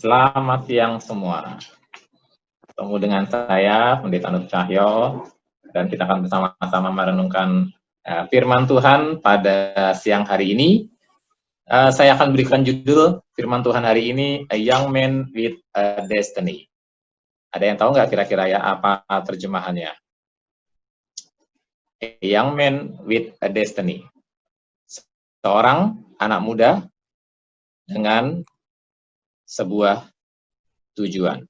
Selamat siang semua. Ketemu dengan saya, Pendeta Nur Cahyo, dan kita akan bersama-sama merenungkan firman Tuhan pada siang hari ini. Saya akan berikan judul firman Tuhan hari ini, A Young Man with a Destiny. Ada yang tahu nggak kira-kira ya apa terjemahannya? A Young Man with a Destiny. Seorang anak muda dengan sebuah tujuan.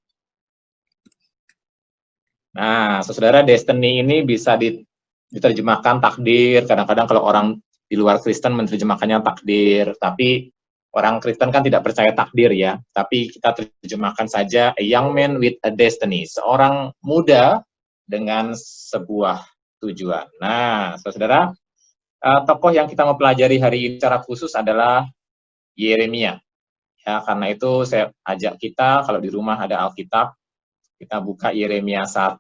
Nah, saudara, destiny ini bisa diterjemahkan takdir. Kadang-kadang kalau orang di luar Kristen menerjemahkannya takdir, tapi orang Kristen kan tidak percaya takdir ya. Tapi kita terjemahkan saja a young man with a destiny, seorang muda dengan sebuah tujuan. Nah, saudara, tokoh yang kita mau pelajari hari ini secara khusus adalah Yeremia. Ya, karena itu saya ajak kita, kalau di rumah ada Alkitab, kita buka Yeremia 1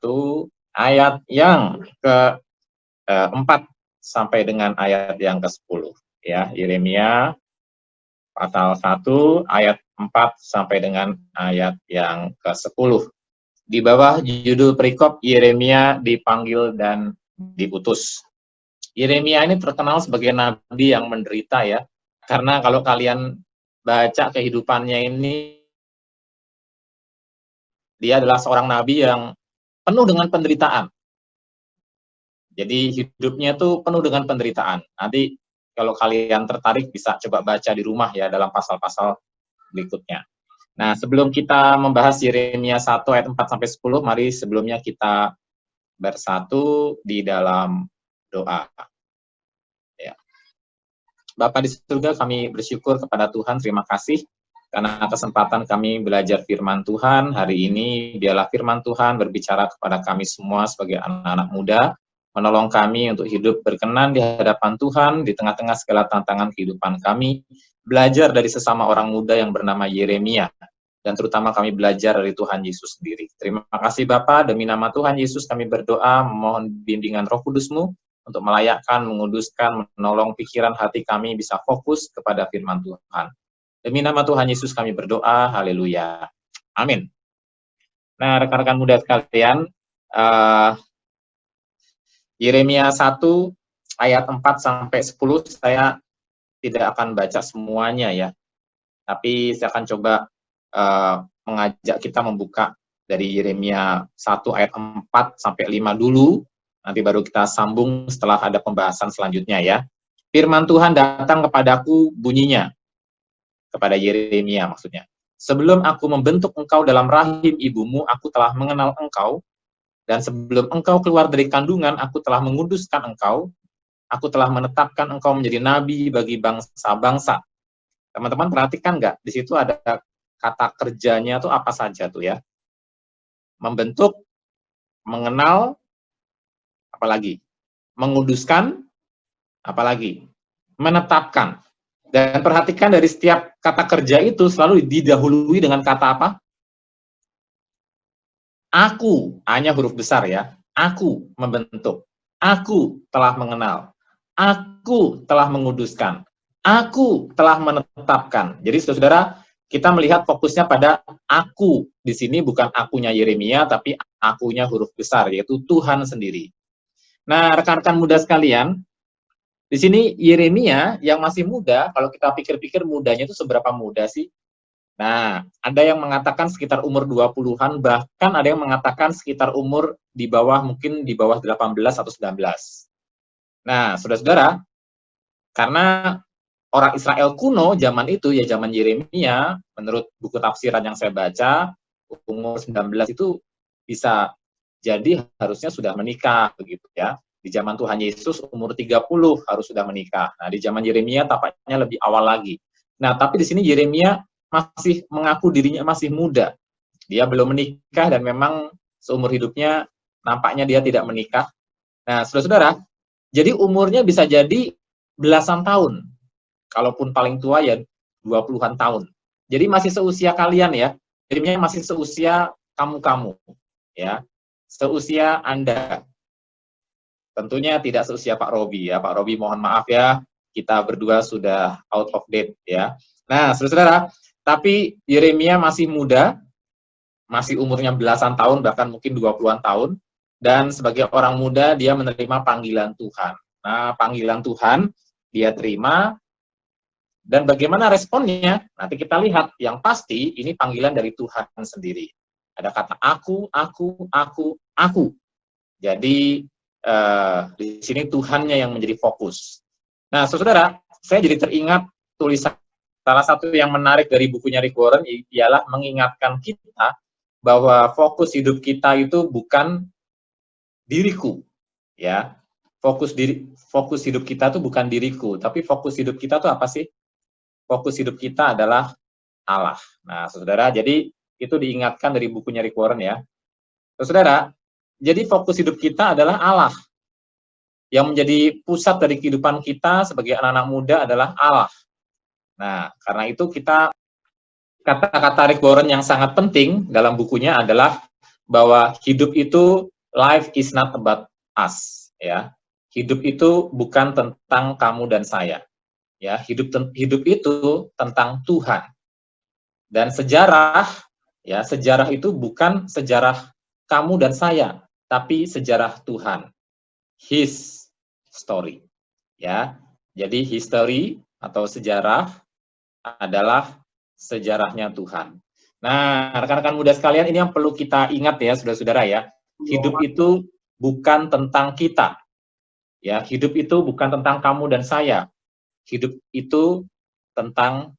ayat yang ke-4 sampai dengan ayat yang ke-10 ya. Yeremia pasal 1 ayat 4 sampai dengan ayat yang ke-10. Di bawah judul perikop Yeremia dipanggil dan diutus. Yeremia ini terkenal sebagai nabi yang menderita ya. Karena kalau kalian baca kehidupannya ini, dia adalah seorang nabi yang penuh dengan penderitaan. Jadi hidupnya itu penuh dengan penderitaan. Nanti kalau kalian tertarik bisa coba baca di rumah ya dalam pasal-pasal berikutnya. Nah, sebelum kita membahas Yeremia 1 ayat 4 sampai 10, mari sebelumnya kita bersatu di dalam doa. Ya. Bapa di surga, kami bersyukur kepada Tuhan, terima kasih karena kesempatan kami belajar firman Tuhan hari ini. Biarlah firman Tuhan berbicara kepada kami semua sebagai anak-anak muda, menolong kami untuk hidup berkenan di hadapan Tuhan, di tengah-tengah segala tantangan kehidupan kami, belajar dari sesama orang muda yang bernama Yeremia, dan terutama kami belajar dari Tuhan Yesus sendiri. Terima kasih Bapa, demi nama Tuhan Yesus kami berdoa, memohon bimbingan Roh Kudus-Mu, untuk melayakkan, menguduskan, menolong pikiran hati kami bisa fokus kepada firman Tuhan. Demi nama Tuhan Yesus kami berdoa, haleluya. Amin. Nah, rekan-rekan muda sekalian, Yeremia 1 ayat 4 sampai 10 saya tidak akan baca semuanya ya. Tapi saya akan coba mengajak kita membuka dari Yeremia 1 ayat 4 sampai 5 dulu. Nanti baru kita sambung setelah ada pembahasan selanjutnya ya. Firman Tuhan datang kepadaku bunyinya. Kepada Yeremia maksudnya. Sebelum aku membentuk engkau dalam rahim ibumu, aku telah mengenal engkau. Dan sebelum engkau keluar dari kandungan, aku telah menguduskan engkau. Aku telah menetapkan engkau menjadi nabi bagi bangsa-bangsa. Teman-teman perhatikan nggak? Di situ ada kata kerjanya tuh apa saja tuh ya. Membentuk, mengenal, apalagi? Menguduskan, apalagi? Menetapkan. Dan perhatikan dari setiap kata kerja itu selalu didahului dengan kata apa? Aku, A-nya huruf besar ya. Aku membentuk. Aku telah mengenal. Aku telah menguduskan. Aku telah menetapkan. Jadi saudara, kita melihat fokusnya pada aku. Di sini bukan akunya Yeremia, tapi akunya huruf besar, yaitu Tuhan sendiri. Nah, rekan-rekan muda sekalian, di sini Yeremia yang masih muda, kalau kita pikir-pikir mudanya itu seberapa muda sih? Nah, ada yang mengatakan sekitar umur 20-an, bahkan ada yang mengatakan sekitar umur mungkin di bawah 18 atau 19. Nah, saudara-saudara, karena orang Israel kuno zaman itu, ya zaman Yeremia, menurut buku tafsiran yang saya baca, umur 19 itu bisa jadi harusnya sudah menikah, begitu ya. Di zaman Tuhan Yesus umur 30 harus sudah menikah. Nah, di zaman Yeremia tampaknya lebih awal lagi. Nah, tapi di sini Yeremia masih mengaku dirinya masih muda. Dia belum menikah dan memang seumur hidupnya nampaknya dia tidak menikah. Nah, saudara-saudara, jadi umurnya bisa jadi belasan tahun. Kalaupun paling tua ya 20-an tahun. Jadi masih seusia kalian ya. Yeremia masih seusia kamu-kamu ya. Seusia Anda. Tentunya tidak seusia Pak Robi ya. Pak Robi mohon maaf ya, kita berdua sudah out of date ya. Nah, saudara-saudara, Tapi Yeremia masih muda, masih umurnya belasan tahun, bahkan mungkin 20-an tahun, dan sebagai orang muda dia menerima panggilan Tuhan. Nah, panggilan Tuhan dia terima, dan bagaimana responnya? Nanti kita lihat. Yang pasti ini panggilan dari Tuhan sendiri. Ada kata aku. Jadi di sini Tuhannya yang menjadi fokus. Nah, saudara, saya jadi teringat tulisan salah satu yang menarik dari bukunya Rick Warren ialah mengingatkan kita bahwa fokus hidup kita itu bukan diriku, ya. Fokus hidup kita itu bukan diriku, tapi fokus hidup kita itu apa sih? Fokus hidup kita adalah Allah. Nah, saudara, jadi itu diingatkan dari bukunya Rick Warren ya. Saudara, jadi fokus hidup kita adalah Allah. Yang menjadi pusat dari kehidupan kita sebagai anak-anak muda adalah Allah. Nah, karena itu kata-kata Rick Warren yang sangat penting dalam bukunya adalah bahwa hidup itu, life is not about us, ya. Hidup itu bukan tentang kamu dan saya. Ya, hidup itu tentang Tuhan. Dan sejarah itu bukan sejarah kamu dan saya, tapi sejarah Tuhan. His story. Ya. Jadi history atau sejarah adalah sejarahnya Tuhan. Nah, rekan-rekan muda sekalian, ini yang perlu kita ingat ya, saudara-saudara ya. Hidup itu bukan tentang kita. Ya, hidup itu bukan tentang kamu dan saya. Hidup itu tentang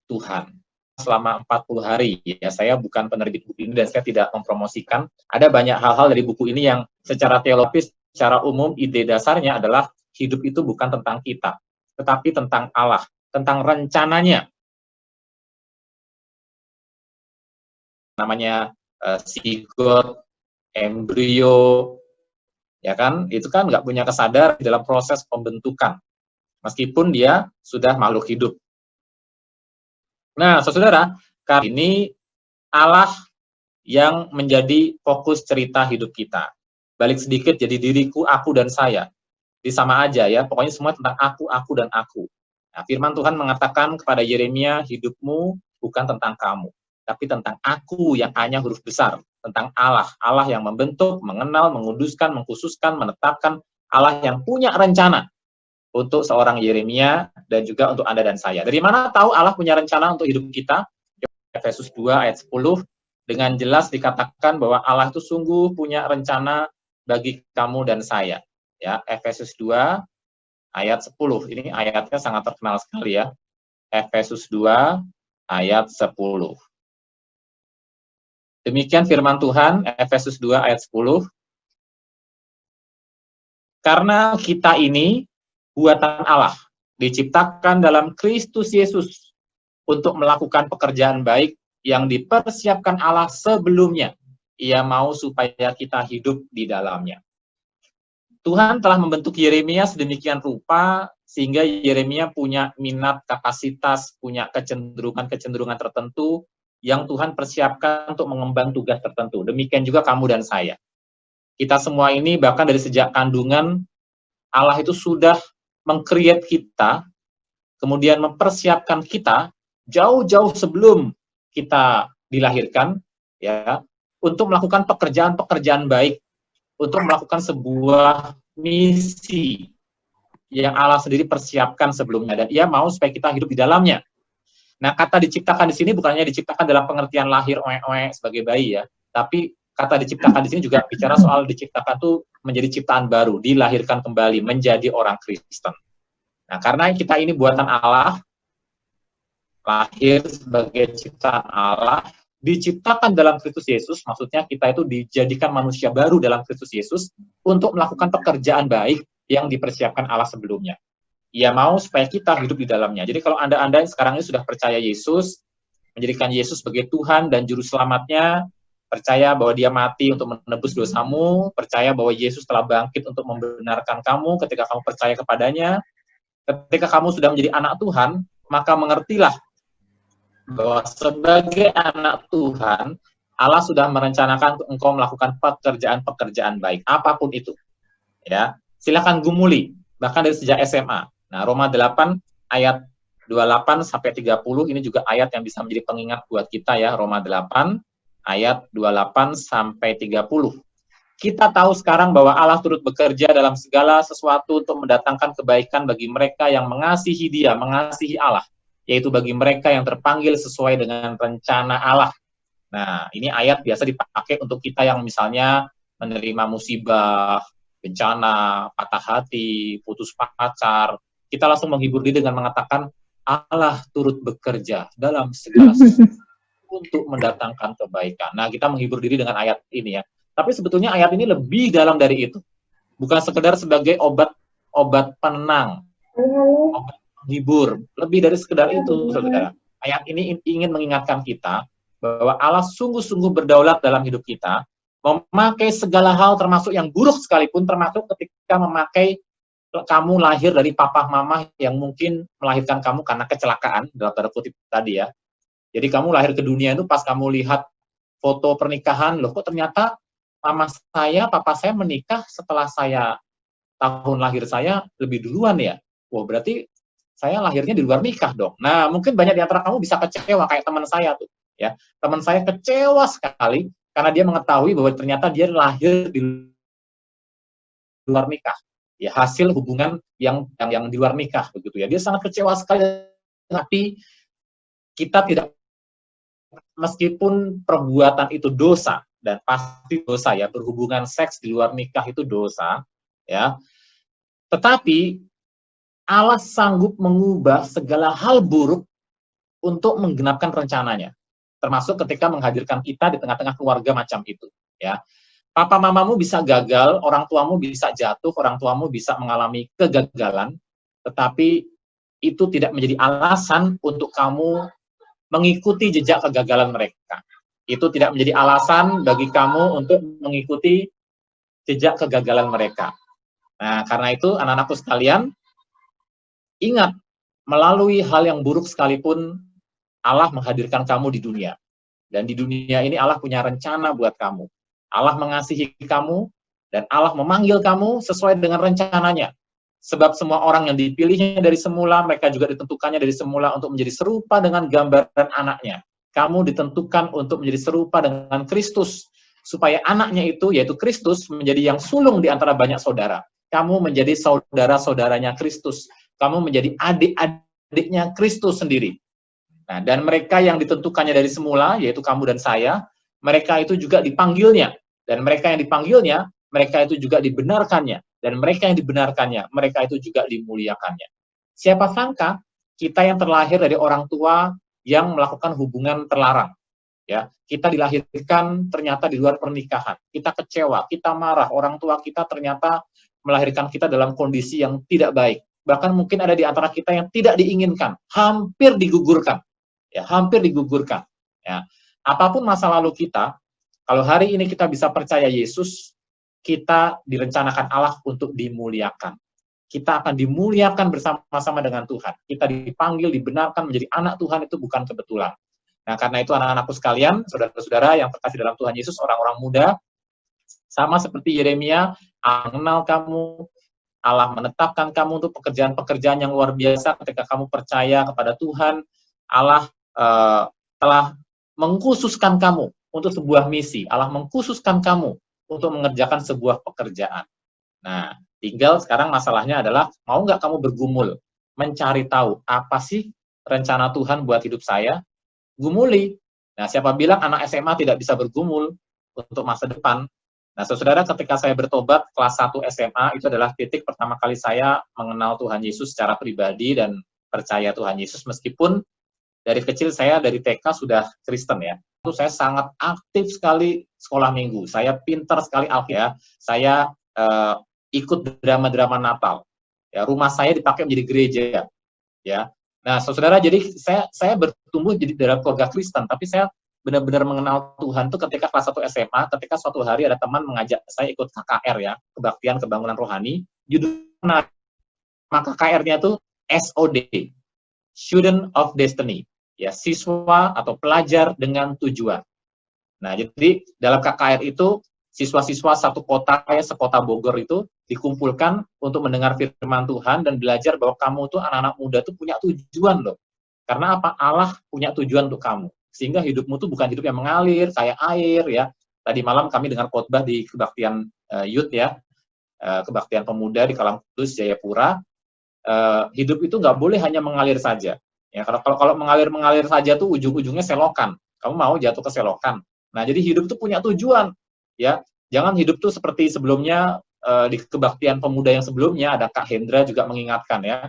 Tuhan. Selama 40 hari, ya, saya bukan penerbit buku ini dan saya tidak mempromosikan. Ada banyak hal-hal dari buku ini yang secara teologis, secara umum, ide dasarnya adalah hidup itu bukan tentang kita, tetapi tentang Allah, tentang rencananya. Namanya zigot, embrio, ya kan? Itu kan nggak punya kesadaran dalam proses pembentukan, meskipun dia sudah makhluk hidup. Nah, saudara, kali ini Allah yang menjadi fokus cerita hidup kita. Balik sedikit, jadi diriku, aku, dan saya. Jadi sama aja ya, pokoknya semua tentang aku, dan aku. Nah, firman Tuhan mengatakan kepada Yeremia, hidupmu bukan tentang kamu, tapi tentang aku yang hanya huruf besar, tentang Allah. Allah yang membentuk, mengenal, menguduskan, mengkhususkan, menetapkan, Allah yang punya rencana untuk seorang Yeremia dan juga untuk Anda dan saya. Dari mana tahu Allah punya rencana untuk hidup kita? Efesus 2 ayat 10 dengan jelas dikatakan bahwa Allah itu sungguh punya rencana bagi kamu dan saya. Ya, Efesus 2 ayat 10. Ini ayatnya sangat terkenal sekali ya. Efesus 2 ayat 10. Demikian firman Tuhan, Efesus 2 ayat 10. Karena kita ini buatan Allah, diciptakan dalam Kristus Yesus untuk melakukan pekerjaan baik yang dipersiapkan Allah sebelumnya. Ia mau supaya kita hidup di dalamnya. Tuhan telah membentuk Yeremia sedemikian rupa sehingga Yeremia punya minat, kapasitas, punya kecenderungan tertentu yang Tuhan persiapkan untuk mengemban tugas tertentu. Demikian juga kamu dan saya. Kita semua ini bahkan dari sejak kandungan Allah itu sudah meng-create kita, kemudian mempersiapkan kita jauh-jauh sebelum kita dilahirkan, ya, untuk melakukan pekerjaan-pekerjaan baik, untuk melakukan sebuah misi yang Allah sendiri persiapkan sebelumnya, dan Ia mau supaya kita hidup di dalamnya. Nah, kata diciptakan di sini bukan hanya diciptakan dalam pengertian lahir sebagai bayi ya, tapi kata diciptakan di sini juga bicara soal diciptakan itu menjadi ciptaan baru, dilahirkan kembali, menjadi orang Kristen. Nah, karena kita ini buatan Allah, lahir sebagai ciptaan Allah, diciptakan dalam Kristus Yesus, maksudnya kita itu dijadikan manusia baru dalam Kristus Yesus untuk melakukan pekerjaan baik yang dipersiapkan Allah sebelumnya. Ia mau supaya kita hidup di dalamnya. Jadi kalau Anda sekarang ini sudah percaya Yesus, menjadikan Yesus sebagai Tuhan dan Juru Selamatnya, percaya bahwa Dia mati untuk menebus dosamu, percaya bahwa Yesus telah bangkit untuk membenarkan kamu ketika kamu percaya kepadanya. Ketika kamu sudah menjadi anak Tuhan, maka mengertilah bahwa sebagai anak Tuhan, Allah sudah merencanakan untuk engkau melakukan pekerjaan-pekerjaan baik, apapun itu. Ya, silakan gumuli, bahkan dari sejak SMA. Nah, Roma 8 ayat 28 sampai 30 ini juga ayat yang bisa menjadi pengingat buat kita ya, Roma 8 ayat 28 sampai 30. Kita tahu sekarang bahwa Allah turut bekerja dalam segala sesuatu untuk mendatangkan kebaikan bagi mereka yang mengasihi Dia, mengasihi Allah, yaitu bagi mereka yang terpanggil sesuai dengan rencana Allah. Nah, ini ayat biasa dipakai untuk kita yang misalnya menerima musibah, bencana, patah hati, putus pacar. Kita langsung menghibur diri dengan mengatakan, Allah turut bekerja dalam segala sesuatu untuk mendatangkan kebaikan. Nah, kita menghibur diri dengan ayat ini ya. Tapi sebetulnya ayat ini lebih dalam dari itu. Bukan sekedar sebagai obat penenang, obat penghibur. Lebih dari sekedar itu, saudara. Ayat ini ingin mengingatkan kita bahwa Allah sungguh-sungguh berdaulat dalam hidup kita, memakai segala hal termasuk yang buruk sekalipun, termasuk ketika memakai kamu lahir dari papa mama yang mungkin melahirkan kamu karena kecelakaan, dalam tanda kutip tadi ya. Jadi kamu lahir ke dunia itu pas kamu lihat foto pernikahan, loh kok ternyata papa saya menikah setelah tahun lahir saya lebih duluan ya. Wah, berarti saya lahirnya di luar nikah dong. Nah, mungkin banyak di antara kamu bisa kecewa kayak teman saya tuh, ya. Teman saya kecewa sekali karena dia mengetahui bahwa ternyata dia lahir di luar nikah. Ya, hasil hubungan yang di luar nikah begitu ya. Dia sangat kecewa sekali, tapi kita tidak, meskipun perbuatan itu dosa, dan pasti dosa ya, berhubungan seks di luar nikah itu dosa, ya. Tetapi Allah sanggup mengubah segala hal buruk untuk menggenapkan rencananya, termasuk ketika menghadirkan kita di tengah-tengah keluarga macam itu, ya. Papa mamamu bisa gagal, orang tuamu bisa jatuh, orang tuamu bisa mengalami kegagalan, tetapi itu tidak menjadi alasan untuk kamu mengikuti jejak kegagalan mereka. Itu tidak menjadi alasan bagi kamu untuk mengikuti jejak kegagalan mereka. Nah, karena itu anak-anakku sekalian, ingat, melalui hal yang buruk sekalipun, Allah menghadirkan kamu di dunia. Dan di dunia ini Allah punya rencana buat kamu. Allah mengasihi kamu, dan Allah memanggil kamu sesuai dengan rencananya. Sebab semua orang yang dipilihnya dari semula, mereka juga ditentukannya dari semula untuk menjadi serupa dengan gambaran anaknya. Kamu ditentukan untuk menjadi serupa dengan Kristus, supaya anaknya itu, yaitu Kristus, menjadi yang sulung di antara banyak saudara. Kamu menjadi saudara-saudaranya Kristus. Kamu menjadi adik-adiknya Kristus sendiri. Nah, dan mereka yang ditentukannya dari semula, yaitu kamu dan saya, mereka itu juga dipanggilnya. Dan mereka yang dipanggilnya, mereka itu juga dibenarkannya. Dan mereka yang dibenarkannya, mereka itu juga dimuliakannya. Siapa sangka kita yang terlahir dari orang tua yang melakukan hubungan terlarang, ya, kita dilahirkan ternyata di luar pernikahan, kita kecewa, kita marah, orang tua kita ternyata melahirkan kita dalam kondisi yang tidak baik, bahkan mungkin ada di antara kita yang tidak diinginkan, hampir digugurkan, ya, hampir digugurkan, ya. Apapun masa lalu kita, kalau hari ini kita bisa percaya Yesus, kita direncanakan Allah untuk dimuliakan. Kita akan dimuliakan bersama-sama dengan Tuhan. Kita dipanggil, dibenarkan menjadi anak Tuhan, itu bukan kebetulan. Nah, karena itu anak-anakku sekalian, saudara-saudara yang terkasih dalam Tuhan Yesus, orang-orang muda, sama seperti Yeremia, Allah mengenal kamu, Allah menetapkan kamu untuk pekerjaan-pekerjaan yang luar biasa ketika kamu percaya kepada Tuhan. Allah telah mengkhususkan kamu untuk sebuah misi. Allah mengkhususkan kamu untuk mengerjakan sebuah pekerjaan. Nah, tinggal sekarang masalahnya adalah, mau nggak kamu bergumul, mencari tahu, apa sih rencana Tuhan buat hidup saya? Gumuli. Nah, siapa bilang anak SMA tidak bisa bergumul untuk masa depan? Nah, saudara, ketika saya bertobat kelas 1 SMA, itu adalah titik pertama kali saya mengenal Tuhan Yesus secara pribadi dan percaya Tuhan Yesus, meskipun dari kecil saya dari TK sudah Kristen ya. Itu saya sangat aktif sekali sekolah minggu. Saya pintar sekali Alkitab. Saya ikut drama-drama Natal. Ya, rumah saya dipakai menjadi gereja. Ya. Nah, saudara, jadi saya bertumbuh jadi dalam keluarga Kristen, tapi saya benar-benar mengenal Tuhan itu ketika kelas 1 SMA, ketika suatu hari ada teman mengajak saya ikut KKR ya, Kebaktian Kebangunan Rohani. Judulnya KKR-nya itu SOD, Student of Destiny. Ya, siswa atau pelajar dengan tujuan. Nah, jadi dalam KKR itu siswa-siswa satu kota, ya sekota Bogor itu dikumpulkan untuk mendengar firman Tuhan dan belajar bahwa kamu tuh anak-anak muda tuh punya tujuan loh. Karena apa? Allah punya tujuan untuk kamu. Sehingga hidupmu tuh bukan hidup yang mengalir kayak air ya. Tadi malam kami dengar khotbah di kebaktian youth ya, kebaktian pemuda di Kalang Kudus Jayapura. Hidup itu nggak boleh hanya mengalir saja. Ya, kalau mengalir saja tuh ujung-ujungnya selokan. Kamu mau jatuh ke selokan. Nah, jadi hidup itu punya tujuan. Ya, jangan hidup tuh seperti sebelumnya di kebaktian pemuda yang sebelumnya ada Kak Hendra juga mengingatkan ya.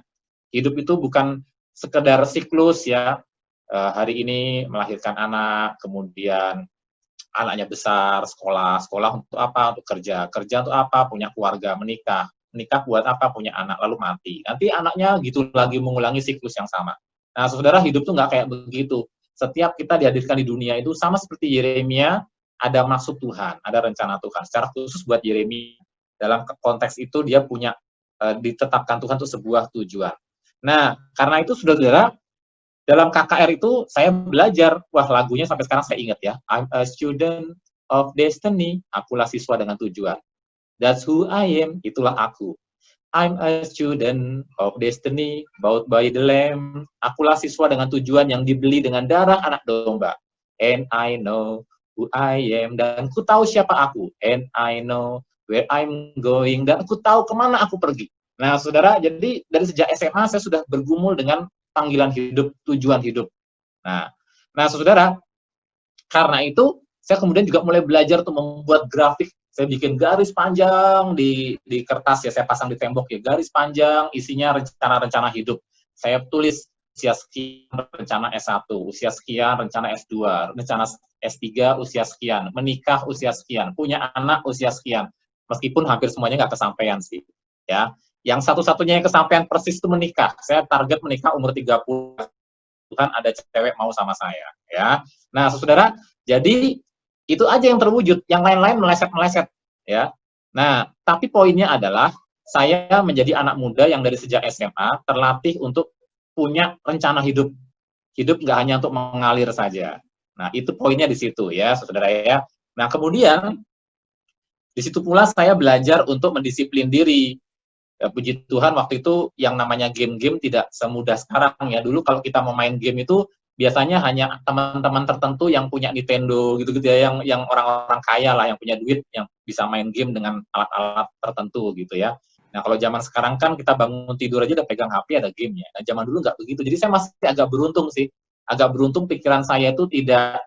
Hidup itu bukan sekedar siklus ya. Hari ini melahirkan anak, kemudian anaknya besar, sekolah untuk apa? Untuk kerja untuk apa? Punya keluarga, menikah buat apa? Punya anak, lalu mati. Nanti anaknya gitu lagi mengulangi siklus yang sama. Nah, saudara, hidup tuh nggak kayak begitu. Setiap kita dihadirkan di dunia itu sama seperti Yeremia, ada maksud Tuhan, ada rencana Tuhan. Secara khusus buat Yeremia, dalam konteks itu dia punya ditetapkan Tuhan untuk sebuah tujuan. Nah, karena itu saudara, dalam KKR itu saya belajar, wah lagunya sampai sekarang saya ingat ya, I'm a student of destiny, akulah siswa dengan tujuan. That's who I am, itulah aku. I'm a student of destiny, bought by the Lamb, akulah siswa dengan tujuan yang dibeli dengan darah anak domba. And I know who I am, dan ku tahu siapa aku. And I know where I'm going, dan aku tahu kemana aku pergi. Nah saudara, jadi dari sejak SMA saya sudah bergumul dengan panggilan hidup, tujuan hidup. Nah saudara, karena itu saya kemudian juga mulai belajar untuk membuat grafik. Saya bikin garis panjang di kertas ya, saya pasang di tembok ya, garis panjang isinya rencana-rencana hidup. Saya tulis usia sekian rencana S1, usia sekian rencana S2, rencana S3 usia sekian, menikah usia sekian, punya anak usia sekian. Meskipun hampir semuanya nggak kesampaian sih. Ya, yang satu-satunya yang kesampaian persis itu menikah. Saya target menikah umur 30. Tuhan ada cewek mau sama saya, ya. Nah, saudara, jadi itu aja yang terwujud, yang lain-lain meleset-meleset, ya. Nah, tapi poinnya adalah saya menjadi anak muda yang dari sejak SMA terlatih untuk punya rencana hidup. Hidup nggak hanya untuk mengalir saja. Nah, itu poinnya di situ ya, saudara ya. Nah, kemudian di situ pula saya belajar untuk mendisiplin diri. Ya, puji Tuhan waktu itu yang namanya game-game tidak semudah sekarang ya. Dulu kalau kita mau main game itu biasanya hanya teman-teman tertentu yang punya Nintendo gitu-gitu ya, yang orang-orang kaya lah, yang punya duit, yang bisa main game dengan alat-alat tertentu gitu ya. Nah kalau zaman sekarang kan kita bangun tidur aja udah pegang HP, ada gamenya. Nah zaman dulu nggak begitu. Jadi saya masih agak beruntung sih. Agak beruntung pikiran saya itu tidak,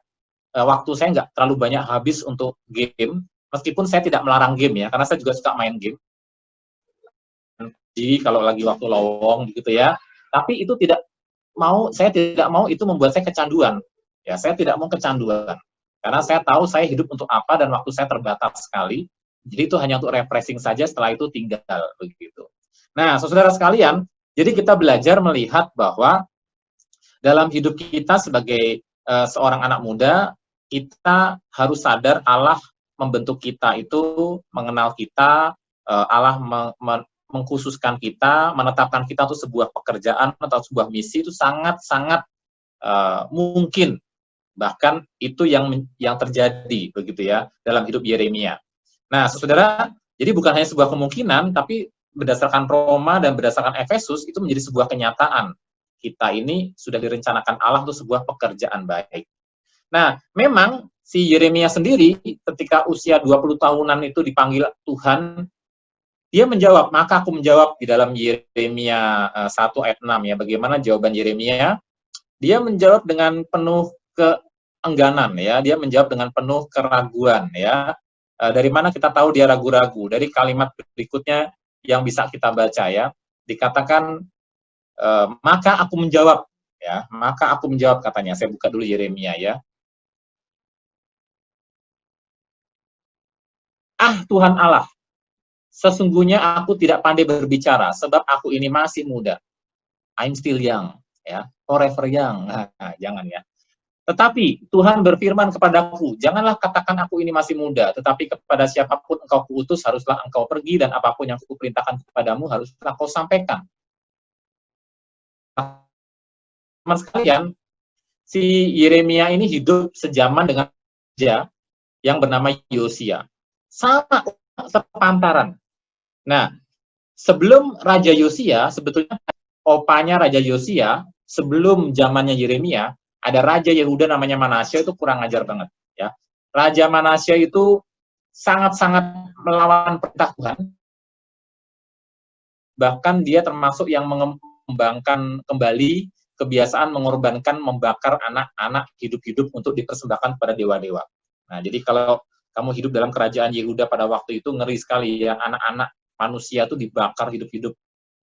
waktu saya nggak terlalu banyak habis untuk game, meskipun saya tidak melarang game ya, karena saya juga suka main game. Jadi kalau lagi waktu lowong gitu ya, tapi itu saya tidak mau itu membuat saya kecanduan. Ya, saya tidak mau kecanduan. Karena saya tahu saya hidup untuk apa dan waktu saya terbatas sekali. Jadi itu hanya untuk refreshing saja, setelah itu tinggal begitu. Nah, saudara sekalian, jadi kita belajar melihat bahwa dalam hidup kita sebagai seorang anak muda, kita harus sadar Allah membentuk kita itu, mengenal kita, Allah mengkhususkan kita, menetapkan kita untuk sebuah pekerjaan atau sebuah misi itu sangat-sangat mungkin, bahkan itu yang terjadi begitu ya dalam hidup Yeremia. Nah, saudara, jadi bukan hanya sebuah kemungkinan, tapi berdasarkan Roma dan berdasarkan Efesus itu menjadi sebuah kenyataan. Kita ini sudah direncanakan Allah untuk sebuah pekerjaan baik. Nah, memang si Yeremia sendiri ketika usia 20 tahunan itu dipanggil Tuhan, dia menjawab, maka aku menjawab di dalam Yeremia 1 ayat 6 ya. Bagaimana jawaban Yeremia? Dia menjawab dengan penuh keengganan ya. Dia menjawab dengan penuh keraguan ya. Dari mana kita tahu dia ragu-ragu? Dari kalimat berikutnya yang bisa kita baca ya. Dikatakan maka aku menjawab ya. Maka aku menjawab katanya. Saya buka dulu Yeremia ya. Ah Tuhan Allah, sesungguhnya aku tidak pandai berbicara, sebab aku ini masih muda. I'm still young, ya, forever young. Nah, jangan ya. Tetapi Tuhan berfirman kepadaku, janganlah katakan aku ini masih muda, tetapi kepada siapapun engkau kuutus haruslah engkau pergi, dan apapun yang kuperintahkan kepadamu haruslah kau sampaikan. Teman sekalian, si Yeremia ini hidup sejaman dengan raja yang bernama Yosia. sama sepantaran. Nah, sebelum Raja Yosia, sebetulnya opanya Raja Yosia, sebelum zamannya Yeremia, ada Raja Yehuda namanya Manasya, itu kurang ajar banget. Ya, Raja Manasya itu sangat-sangat melawan perintah Tuhan, bahkan dia termasuk yang mengembangkan kembali kebiasaan mengorbankan, membakar anak-anak hidup-hidup untuk dipersembahkan kepada dewa-dewa. Nah, jadi kalau kamu hidup dalam kerajaan Yehuda pada waktu itu, ngeri sekali ya, anak-anak manusia itu dibakar hidup-hidup.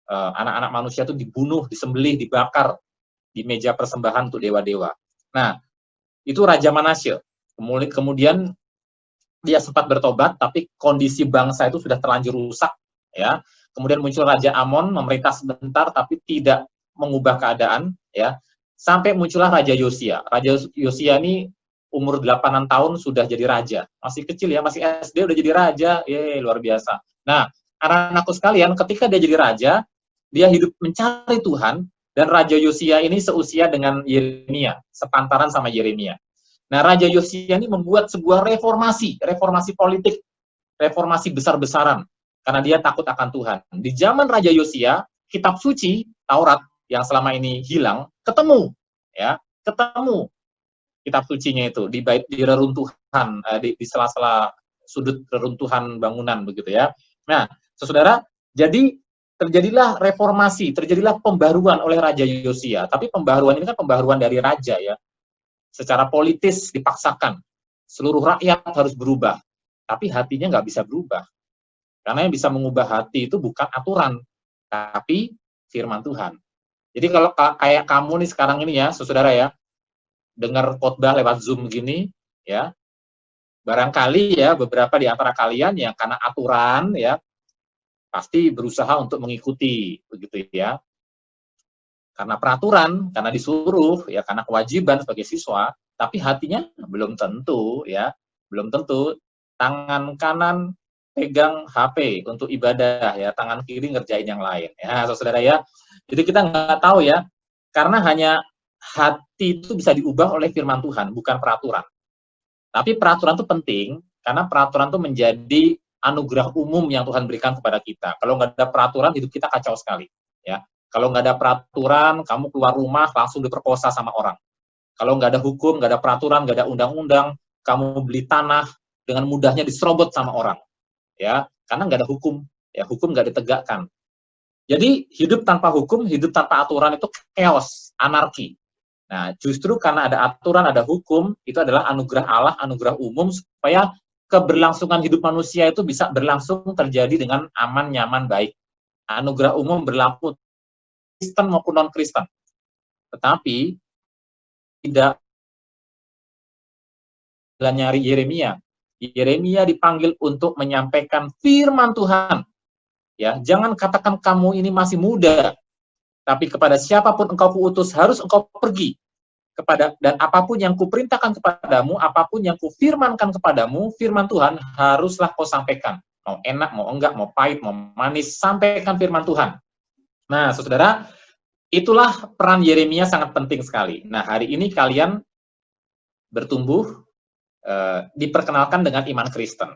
Anak-anak manusia itu dibunuh, disembelih, dibakar di meja persembahan untuk dewa-dewa. Nah, itu Raja Manasye. Kemudian dia sempat bertobat, tapi kondisi bangsa itu sudah terlanjur rusak, ya. Kemudian muncul Raja Amon, memerintah sebentar, tapi tidak mengubah keadaan, ya. Sampai muncullah Raja Yosia. Raja Yosia ini umur 8 tahun sudah jadi raja. Masih kecil ya, masih SD udah jadi raja, luar biasa. Nah, anak-anakku sekalian, ketika dia jadi raja, dia hidup mencari Tuhan, dan Raja Yosia ini seusia dengan Yeremia, sepantaran sama Yeremia. Nah, Raja Yosia ini membuat sebuah reformasi politik, reformasi besar-besaran, karena dia takut akan Tuhan. Di zaman Raja Yosia, kitab suci, Taurat, yang selama ini hilang, ketemu kitab sucinya itu, di reruntuhan, di sela-sela sudut reruntuhan bangunan, begitu ya. Nah, saudara, jadi terjadilah reformasi, terjadilah pembaruan oleh Raja Yosia. Tapi pembaruan ini kan pembaruan dari raja ya. Secara politis dipaksakan. Seluruh rakyat harus berubah. Tapi hatinya nggak bisa berubah. Karena yang bisa mengubah hati itu bukan aturan, tapi firman Tuhan. Jadi kalau kayak kamu nih sekarang ini ya, saudara ya, dengar khotbah lewat Zoom gini, ya, barangkali ya beberapa di antara kalian yang karena aturan ya, pasti berusaha untuk mengikuti, begitu ya. Karena peraturan, karena disuruh, ya karena kewajiban sebagai siswa, tapi hatinya belum tentu, ya, belum tentu. Tangan kanan pegang HP untuk ibadah, ya, tangan kiri ngerjain yang lain, ya, saudara ya. Jadi kita nggak tahu ya, karena hanya hati itu bisa diubah oleh firman Tuhan, bukan peraturan. Tapi peraturan itu penting, karena peraturan itu menjadi anugerah umum yang Tuhan berikan kepada kita. Kalau nggak ada peraturan, hidup kita kacau sekali. Ya, kalau nggak ada peraturan, kamu keluar rumah langsung diperkosa sama orang. Kalau nggak ada hukum, nggak ada peraturan, nggak ada undang-undang, kamu beli tanah dengan mudahnya diserobot sama orang. Ya, karena nggak ada hukum. Ya, hukum nggak ditegakkan. Jadi hidup tanpa hukum, hidup tanpa aturan itu chaos, anarki. Nah, justru karena ada aturan, ada hukum, itu adalah anugerah Allah, anugerah umum, supaya keberlangsungan hidup manusia itu bisa berlangsung terjadi dengan aman, nyaman, baik. Anugerah umum berlaku Kristen maupun non-Kristen. Tetapi tidak nyari Yeremia. Yeremia dipanggil untuk menyampaikan firman Tuhan. Ya, jangan katakan kamu ini masih muda, tapi kepada siapapun engkau kuutus harus engkau pergi. Dan apapun yang kuperintahkan kepadamu, apapun yang kufirmankan kepadamu, firman Tuhan haruslah kau sampaikan. Mau enak, mau enggak, mau pahit, mau manis, sampaikan firman Tuhan. Nah, saudara, itulah peran Yeremia sangat penting sekali. Nah, hari ini kalian bertumbuh, diperkenalkan dengan iman Kristen.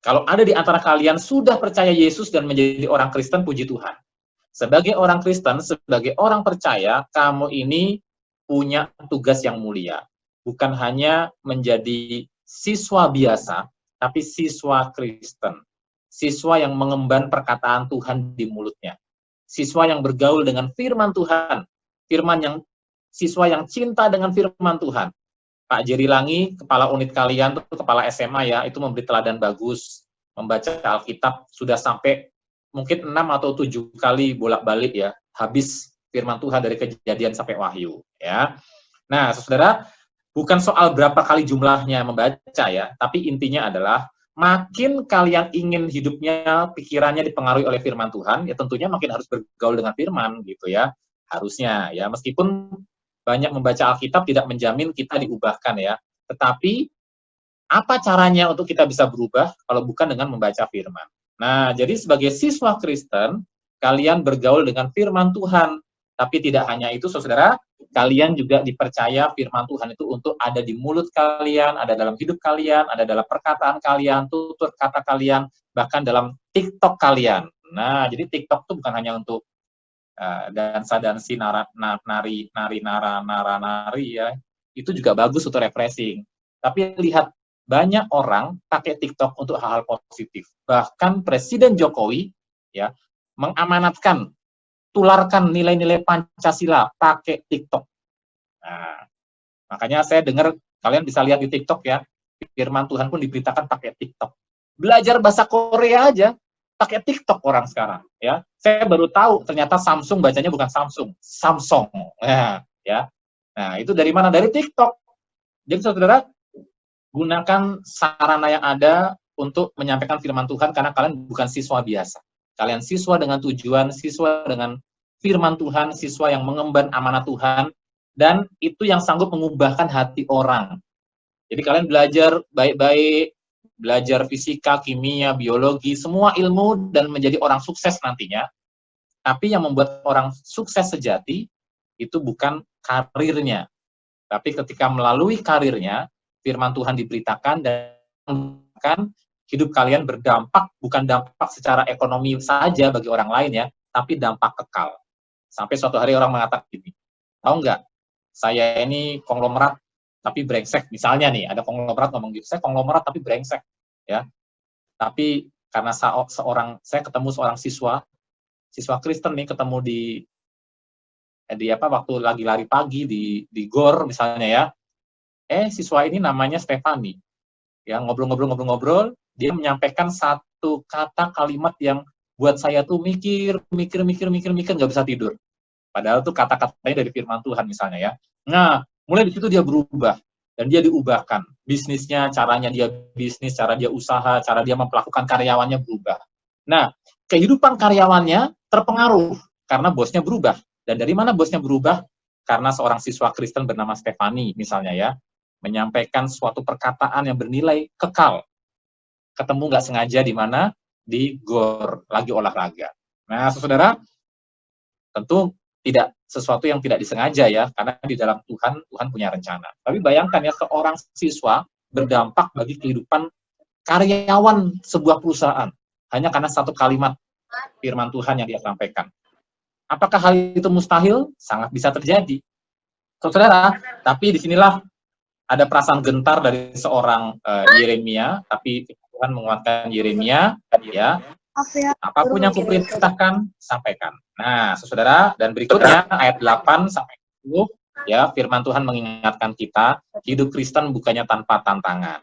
Kalau ada di antara kalian sudah percaya Yesus dan menjadi orang Kristen, puji Tuhan. Sebagai orang Kristen, sebagai orang percaya, kamu ini punya tugas yang mulia. Bukan hanya menjadi siswa biasa, tapi siswa Kristen. Siswa yang mengemban perkataan Tuhan di mulutnya. Siswa yang bergaul dengan firman Tuhan. Siswa yang cinta dengan firman Tuhan. Pak Jerry Langi, kepala unit kalian, kepala SMA ya, itu memberi teladan bagus. Membaca Alkitab sudah sampai mungkin 6 atau 7 kali bolak-balik ya, habis firman Tuhan dari Kejadian sampai Wahyu ya. Nah, saudara, bukan soal berapa kali jumlahnya membaca ya, tapi intinya adalah makin kalian ingin hidupnya, pikirannya dipengaruhi oleh firman Tuhan, ya tentunya makin harus bergaul dengan firman gitu ya. Harusnya ya, meskipun banyak membaca Alkitab tidak menjamin kita diubahkan ya. Tetapi apa caranya untuk kita bisa berubah kalau bukan dengan membaca firman? Nah, jadi sebagai siswa Kristen, kalian bergaul dengan firman Tuhan. Tapi tidak hanya itu, saudara, kalian juga dipercaya firman Tuhan itu untuk ada di mulut kalian, ada dalam hidup kalian, ada dalam perkataan kalian, tutur kata kalian, bahkan dalam TikTok kalian. Nah, jadi TikTok itu bukan hanya untuk dansa-dansi, nari ya, itu juga bagus untuk refreshing. Tapi lihat, banyak orang pakai TikTok untuk hal-hal positif. Bahkan Presiden Jokowi ya mengamanatkan, tularkan nilai-nilai Pancasila pakai TikTok. Nah, makanya saya dengar, kalian bisa lihat di TikTok ya, firman Tuhan pun diberitakan pakai TikTok. Belajar bahasa Korea aja pakai TikTok orang sekarang ya. Saya baru tahu ternyata Samsung bacanya bukan Samsung, Samsung. Ya. Nah, itu dari mana? Dari TikTok. Jadi saudara, gunakan sarana yang ada untuk menyampaikan firman Tuhan, karena kalian bukan siswa biasa. Kalian siswa dengan tujuan, siswa dengan firman Tuhan, siswa yang mengemban amanat Tuhan, dan itu yang sanggup mengubahkan hati orang. Jadi kalian belajar baik-baik, belajar fisika, kimia, biologi, semua ilmu, dan menjadi orang sukses nantinya. Tapi yang membuat orang sukses sejati, itu bukan karirnya. Tapi ketika melalui karirnya, firman Tuhan diberitakan, dan hidup kalian berdampak, bukan dampak secara ekonomi saja bagi orang lain ya, tapi dampak kekal. Sampai suatu hari orang mengatakan gini, tahu nggak, saya ini konglomerat tapi brengsek. Misalnya nih, ada konglomerat ngomong gitu, saya konglomerat tapi brengsek. Ya, tapi karena saya ketemu seorang siswa Kristen nih, ketemu di waktu lagi lari pagi di GOR misalnya ya, siswa ini namanya Stefani, ya, ngobrol, dia menyampaikan satu kata kalimat yang buat saya tuh mikir, nggak bisa tidur. Padahal tuh kata-katanya dari firman Tuhan misalnya ya. Nah, mulai di situ dia berubah, dan dia diubahkan. Bisnisnya, caranya dia bisnis, cara dia usaha, cara dia memperlakukan karyawannya berubah. Nah, kehidupan karyawannya terpengaruh karena bosnya berubah. Dan dari mana bosnya berubah? Karena seorang siswa Kristen bernama Stefani misalnya ya, menyampaikan suatu perkataan yang bernilai kekal. Ketemu nggak sengaja di mana? Di GOR, lagi olahraga. Nah, saudara, tentu tidak sesuatu yang tidak disengaja ya, karena di dalam Tuhan punya rencana. Tapi bayangkan ya, seorang siswa berdampak bagi kehidupan karyawan sebuah perusahaan hanya karena satu kalimat firman Tuhan yang dia sampaikan. Apakah hal itu mustahil? Sangat bisa terjadi, saudara. Tapi disinilah ada perasaan gentar dari seorang Yeremia, tapi Tuhan menguatkan Yeremia, ya. Apapun yang kuperintahkan, sampaikan. Nah, saudara, dan berikutnya ayat 8 sampai 10, ya, firman Tuhan mengingatkan kita, hidup Kristen bukannya tanpa tantangan.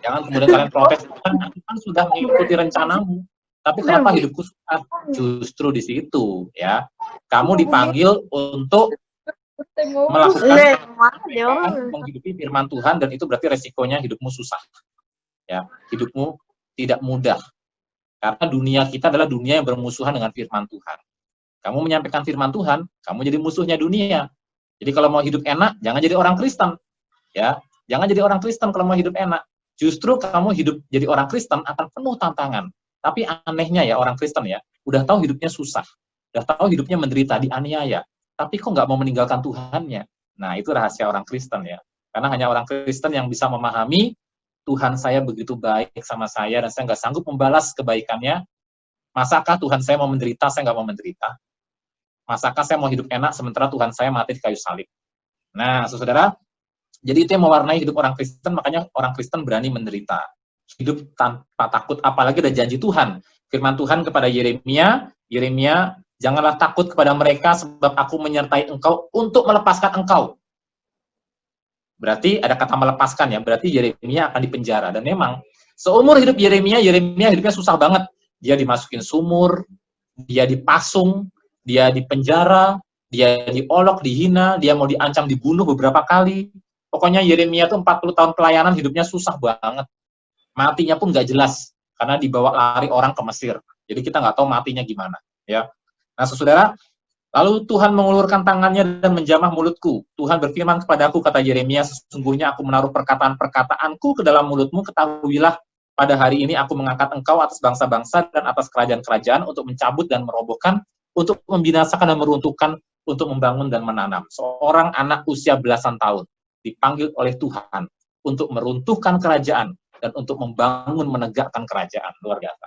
Jangan kemudian kalian protes, Tuhan sudah mengikuti rencanamu, tapi kenapa hidupku susah? Justru di situ, ya. Kamu dipanggil untuk melakukan menghidupi firman Tuhan, dan itu berarti resikonya hidupmu susah. Ya, hidupmu tidak mudah. Karena dunia kita adalah dunia yang bermusuhan dengan firman Tuhan. Kamu menyampaikan firman Tuhan, kamu jadi musuhnya dunia. Jadi kalau mau hidup enak, jangan jadi orang Kristen. Ya, jangan jadi orang Kristen kalau mau hidup enak. Justru kamu hidup jadi orang Kristen akan penuh tantangan. Tapi anehnya ya, orang Kristen ya, udah tahu hidupnya susah, udah tahu hidupnya menderita, dianiaya, tapi kok nggak mau meninggalkan Tuhannya. Nah, itu rahasia orang Kristen ya. Karena hanya orang Kristen yang bisa memahami, Tuhan saya begitu baik sama saya, dan saya nggak sanggup membalas kebaikannya. Masakah Tuhan saya mau menderita, saya nggak mau menderita? Masakah saya mau hidup enak, sementara Tuhan saya mati di kayu salib? Nah, saudara, jadi itu yang mewarnai hidup orang Kristen, makanya orang Kristen berani menderita. Hidup tanpa takut, apalagi ada janji Tuhan. Firman Tuhan kepada Yeremia, janganlah takut kepada mereka, sebab aku menyertai engkau untuk melepaskan engkau. Berarti ada kata melepaskan ya, berarti Yeremia akan dipenjara. Dan memang seumur hidup Yeremia hidupnya susah banget. Dia dimasukin sumur, dia dipasung, dia dipenjara, dia diolok, dihina, dia mau diancam dibunuh beberapa kali. Pokoknya Yeremia tuh 40 tahun pelayanan hidupnya susah banget. Matinya pun nggak jelas, karena dibawa lari orang ke Mesir. Jadi kita nggak tahu matinya gimana. Ya. Nah, saudara, lalu Tuhan mengulurkan tangannya dan menjamah mulutku. Tuhan berfirman kepadaku, kata Yeremia, sesungguhnya aku menaruh perkataan-perkataanku ke dalam mulutmu, ketahuilah pada hari ini aku mengangkat engkau atas bangsa-bangsa dan atas kerajaan-kerajaan untuk mencabut dan merobohkan untuk membinasakan dan meruntuhkan, untuk membangun dan menanam. Seorang anak usia belasan tahun dipanggil oleh Tuhan untuk meruntuhkan kerajaan dan untuk membangun, menegakkan kerajaan. Luar biasa.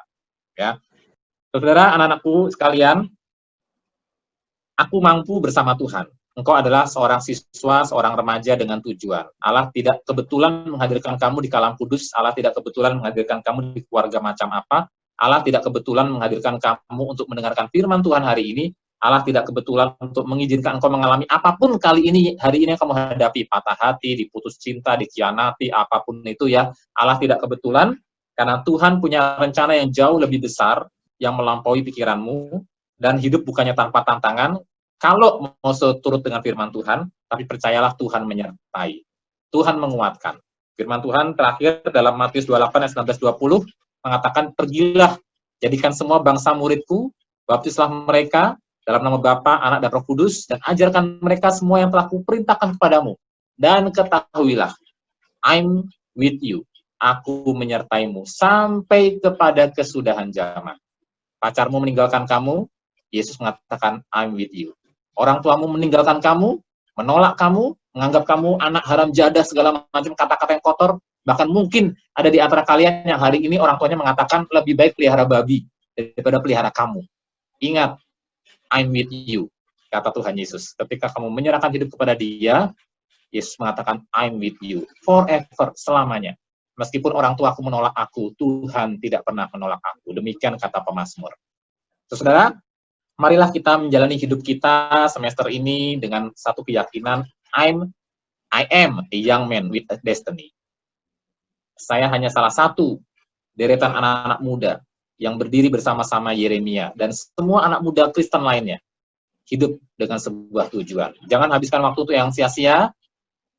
Ya, saudara, anak-anakku sekalian, aku mampu bersama Tuhan. Engkau adalah seorang siswa, seorang remaja dengan tujuan. Allah tidak kebetulan menghadirkan kamu di Kalam Kudus, Allah tidak kebetulan menghadirkan kamu di keluarga macam apa, Allah tidak kebetulan menghadirkan kamu untuk mendengarkan firman Tuhan hari ini, Allah tidak kebetulan untuk mengizinkan engkau mengalami apapun kali ini, hari ini yang kamu hadapi, patah hati, diputus cinta, dikhianati, apapun itu ya, Allah tidak kebetulan, karena Tuhan punya rencana yang jauh lebih besar, yang melampaui pikiranmu, dan hidup bukannya tanpa tantangan, kalau mau seturut dengan firman Tuhan, tapi percayalah Tuhan menyertai. Tuhan menguatkan. Firman Tuhan terakhir dalam Matius 28 ayat 19-20 mengatakan, pergilah, jadikan semua bangsa muridku, baptislah mereka dalam nama Bapa, Anak, dan Roh Kudus, dan ajarkan mereka semua yang telah kuperintahkan kepadamu. Dan ketahuilah, I'm with you. Aku menyertaimu sampai kepada kesudahan zaman. Pacarmu meninggalkan kamu, Yesus mengatakan, I'm with you. Orang tuamu meninggalkan kamu, menolak kamu, menganggap kamu anak haram jadah, segala macam kata-kata yang kotor, bahkan mungkin ada di antara kalian yang hari ini orang tuanya mengatakan lebih baik pelihara babi daripada pelihara kamu. Ingat, I'm with you, kata Tuhan Yesus. Ketika kamu menyerahkan hidup kepada Dia, Yesus mengatakan, I'm with you, forever, selamanya. Meskipun orang tuaku menolak aku, Tuhan tidak pernah menolak aku. Demikian kata pemazmur. Saudara, marilah kita menjalani hidup kita semester ini dengan satu keyakinan, I am a young man with a destiny. Saya hanya salah satu deretan anak-anak muda yang berdiri bersama-sama Yeremia dan semua anak muda Kristen lainnya hidup dengan sebuah tujuan. Jangan habiskan waktu itu yang sia-sia,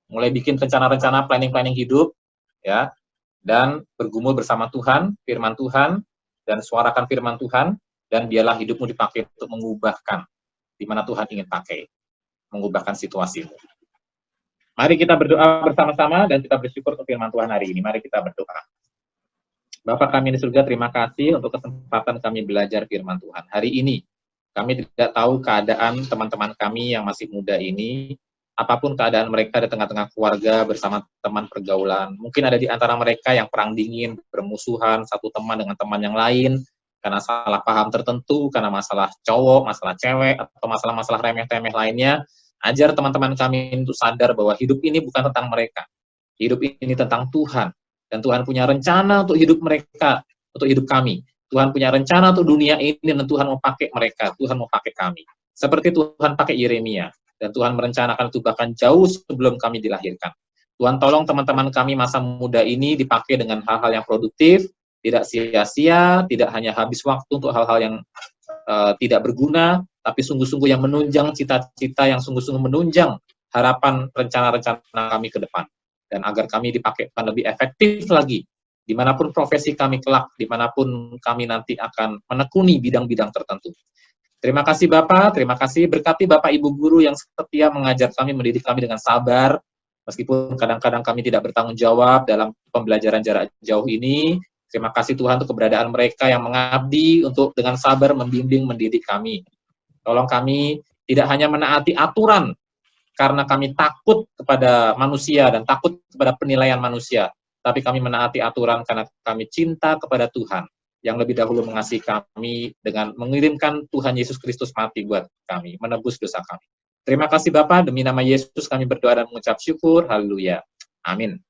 mulai bikin rencana-rencana, planning-planning hidup, ya, dan bergumul bersama Tuhan, firman Tuhan, dan suarakan firman Tuhan, dan biarlah hidupmu dipakai untuk mengubahkan di mana Tuhan ingin pakai, mengubahkan situasimu. Mari kita berdoa bersama-sama dan kita bersyukur untuk firman Tuhan hari ini. Mari kita berdoa. Bapa kami di surga, terima kasih untuk kesempatan kami belajar firman Tuhan. Hari ini kami tidak tahu keadaan teman-teman kami yang masih muda ini, apapun keadaan mereka di tengah-tengah keluarga bersama teman pergaulan. Mungkin ada di antara mereka yang perang dingin, bermusuhan, satu teman dengan teman yang lain, karena salah paham tertentu, karena masalah cowok, masalah cewek, atau masalah-masalah remeh-temeh lainnya. Ajar teman-teman kami untuk sadar bahwa hidup ini bukan tentang mereka. Hidup ini tentang Tuhan. Dan Tuhan punya rencana untuk hidup mereka, untuk hidup kami. Tuhan punya rencana untuk dunia ini, dan Tuhan mau pakai mereka, Tuhan mau pakai kami. Seperti Tuhan pakai Yeremia. Dan Tuhan merencanakan itu bahkan jauh sebelum kami dilahirkan. Tuhan tolong teman-teman kami masa muda ini dipakai dengan hal-hal yang produktif, tidak sia-sia, tidak hanya habis waktu untuk hal-hal yang tidak berguna, tapi sungguh-sungguh yang menunjang cita-cita, yang sungguh-sungguh menunjang harapan rencana-rencana kami ke depan. Dan agar kami dipakai lebih efektif lagi, dimanapun profesi kami kelak, dimanapun kami nanti akan menekuni bidang-bidang tertentu. Terima kasih Bapak, terima kasih, berkati Bapak Ibu Guru yang setia mengajar kami, mendidik kami dengan sabar, meskipun kadang-kadang kami tidak bertanggung jawab dalam pembelajaran jarak jauh ini. Terima kasih Tuhan untuk keberadaan mereka yang mengabdi untuk dengan sabar membimbing, mendidik kami. Tolong kami tidak hanya menaati aturan karena kami takut kepada manusia dan takut kepada penilaian manusia, tapi kami menaati aturan karena kami cinta kepada Tuhan yang lebih dahulu mengasihi kami dengan mengirimkan Tuhan Yesus Kristus mati buat kami, menebus dosa kami. Terima kasih Bapa, demi nama Yesus kami berdoa dan mengucap syukur. Haleluya. Amin.